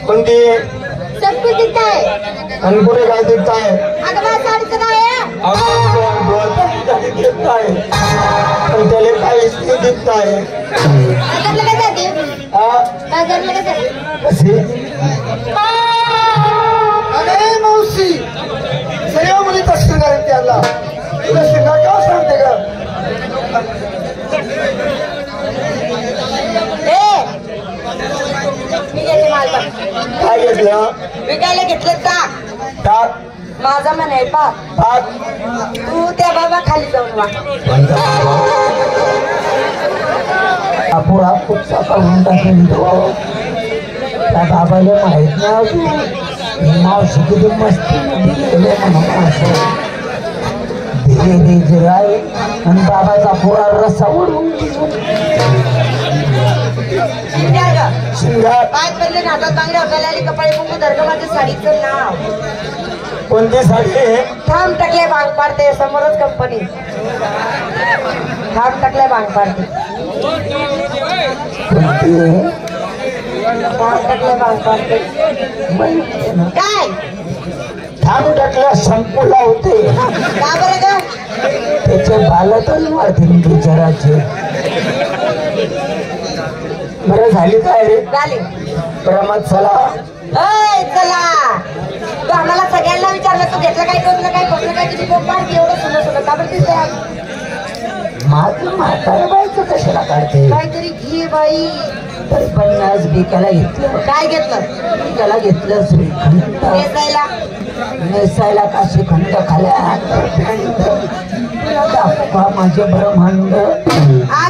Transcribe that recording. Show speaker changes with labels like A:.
A: कोणती आणि पुढे काय दिखताय पण त्याला काहीच नाही दिखताय मावशी सगळ्या मुलीचा शृंगार आहे त्याला तुला शृंगार का सांगते का काय घेतलं
B: विकायला घेतलं
A: टाक
B: माझा मन आहे
A: टाक
B: तू त्या बाबा खाली जाऊन वा
A: अपुरा कुठचा करून टाकेल तो त्या बाबाला माहित नाही मावशी किती मस्ती गेले म्हणून असं धीरे धीरे आहे आणि बाबाचा पुरा रस्सा उडून शिंगार
B: पाय पडले ना हातात बांगड्या उचलले कपाळी कुंकू धरलं माझ्या साडीचं नाव
A: कोणती साडी
B: थांब टाकले भांग पाडते समोरच कंपनी थांब टाकले भांग पाडते थांब टाकले भांग पाडते काय
A: थांब टाकल्या संपूला होते
B: का बरं का
A: त्याचे बालतच मारतील बिचाराचे बरं झाली काय रे
B: झाली
A: प्रमाद चला
B: चला तू आम्हाला सगळ्यांना विचारलं तू घेतलं काय टोचलं काय बसलं काय तुझी पोट पाडली एवढं सुद्धा सुद्धा का बरं दिसतंय
A: माझं म्हातारा बायचं कशाला काढते
B: काहीतरी घे बाई
A: तरी पण आज बिकाला घेतलं
B: काय घेतलं
A: बिकाला घेतलं श्रीखंड
B: नेसायला
A: नेसायला का श्रीखंड खाल्या तुला दाखवा माझे ब्रह्मांड
B: आज